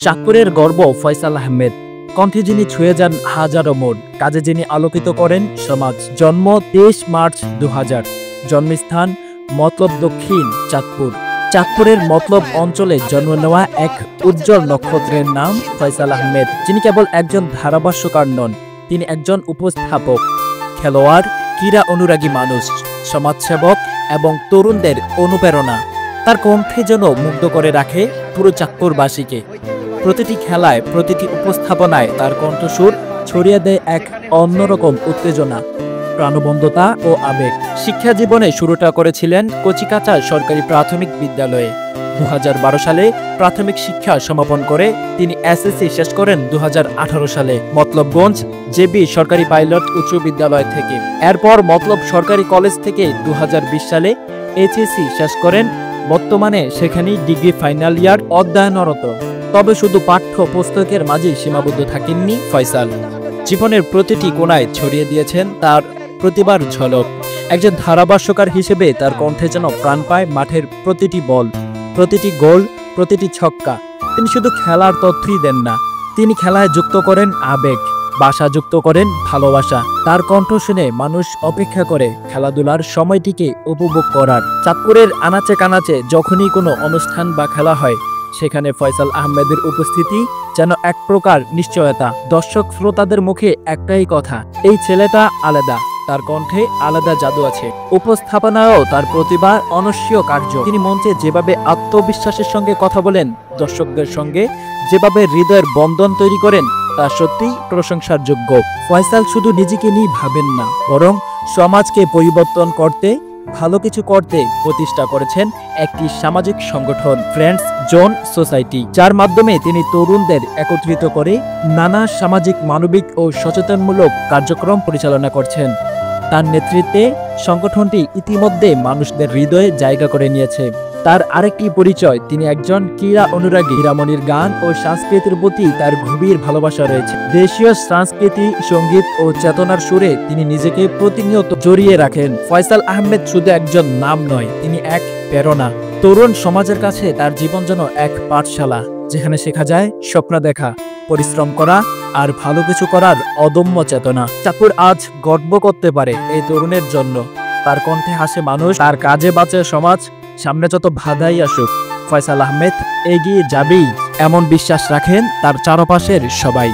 চাঁদপুরের গর্ব ফয়সাল আহমেদ, কণ্ঠে যিনি ছুঁয়ে যান হাজারো মন, কাজে যিনি আলোকিত করেন সমাজ। জন্ম 23 মার্চ 2000, জন্মস্থান মতলব দক্ষিণ চাঁদপুর। চাঁদপুরের মতলব অঞ্চলে জন্ম নেওয়া এক উজ্জ্বল নক্ষত্রের নাম ফয়সাল আহমেদ, যিনি কেবল একজন ধারাভাষ্যকার নন, তিনি একজন উপস্থাপক, খেলোয়াড়, ক্রীড়া অনুরাগী মানুষ, সমাজসেবক এবং তরুণদের অনুপ্রেরণা। তার কণ্ঠে যেন মুগ্ধ করে রাখে পুরো চাঁদপুরবাসীকে। প্রতিটি খেলায়, প্রতিটি উপস্থাপনায় তার কণ্ঠস্বর ছড়িয়ে দেয় এক অন্যরকম উত্তেজনা, প্রাণবন্ধতা ও আবেগ। শিক্ষা জীবনে শুরুটা করেছিলেন কচিকাঁচা সরকারি প্রাথমিক বিদ্যালয়ে। 2012 সালে প্রাথমিক শিক্ষা সমাপন করে তিনি এসএসসি শেষ করেন 2018 সালে মতলবগঞ্জ জেবি সরকারি পাইলট উচ্চ বিদ্যালয় থেকে। এরপর মতলব সরকারি কলেজ থেকে 2020 সালে এইচএসসি শেষ করেন। বর্তমানে সেখানেই ডিগ্রি ফাইনাল ইয়ার অধ্যয়নরত। তবে শুধু পাঠ্য পুস্তকের মাঝেই সীমাবদ্ধ থাকেননি ফয়সাল। জীবনের প্রতিটি কোণায় ছড়িয়ে দিয়েছেন তার প্রতিভার ঝলক। একজন ধারাভাষ্যকার হিসেবে তার কণ্ঠে যেন প্রাণ পায় মাঠের প্রতিটি বল, প্রতিটি গোল, প্রতিটি ছক্কা। তিনি শুধু খেলার তথ্যই দেন না, তিনি খেলায় যুক্ত করেন আবেগ, ভাষা যুক্ত করেন ভালোবাসা। তার কণ্ঠ শুনে মানুষ অপেক্ষা করে খেলাধুলার সময়টিকে উপভোগ করার। চাঁদপুরের আনাচে কানাচে যখনই কোনো অনুষ্ঠান বা খেলা হয়, সেখানে ফয়সাল আহমেদের উপস্থিতি যেন এক প্রকার নিশ্চয়তা। দর্শক শ্রোতাদের মুখে একটাই কথা, এই ছেলেটা আলাদা, তার কণ্ঠে আলাদা জাদু আছে। উপস্থাপনায়ও তার প্রতিভা অনস্বীয় কার্য। তিনি মঞ্চে যেভাবে আত্মবিশ্বাসের সঙ্গে কথা বলেন, দর্শকদের সঙ্গে যেভাবে হৃদয়ের বন্ধন তৈরি করেন, তা সত্যিই প্রশংসার যোগ্য। ফয়সাল শুধু নিজেকে নিয়ে ভাবেন না, বরং সমাজকে পরিবর্তন করতে, ভালো কিছু করতে প্রতিষ্ঠা করেছেন একটি সামাজিক সংগঠন, ফ্রেন্ডস জোন সোসাইটি, যার মাধ্যমে তিনি তরুণদের একত্রিত করে নানা সামাজিক, মানবিক ও সচেতনমূলক কার্যক্রম পরিচালনা করছেন। তার নেতৃত্বে সংগঠনটি ইতিমধ্যে মানুষদের হৃদয়ে জায়গা করে নিয়েছে। তার আরেকটি পরিচয়, তিনি একজন ক্রীড়া অনুরাগী। হীরামণির গান ও সংস্কৃতির প্রতি তার গভীর ভালোবাসা রয়েছে। দেশীয় সংস্কৃতি, সঙ্গীত ও চেতনার সুরে তিনি নিজেকে প্রতিনিয়ত জড়িয়ে রাখেন। ফয়সাল আহমেদ শুধু একজন নাম নয়, তিনি এক প্রেরণা। তরুণ সমাজের কাছে তার জীবন যেন এক পাঠশালা, যেখানে শেখা যায় স্বপ্ন দেখা, পরিশ্রম করা আর ভালো কিছু করার অদম্য চেতনা। চাঁদপুর আজ গর্ব করতে পারে এই তরুণের জন্য। তার কণ্ঠে হাসে মানুষ, তার কাজে বাঁচে সমাজ। সামনে যত বাধাই আসুক, ফয়সাল আহমেদ এগিয়ে যাবেই, এমন বিশ্বাস রাখেন তার চারপাশের সবাই।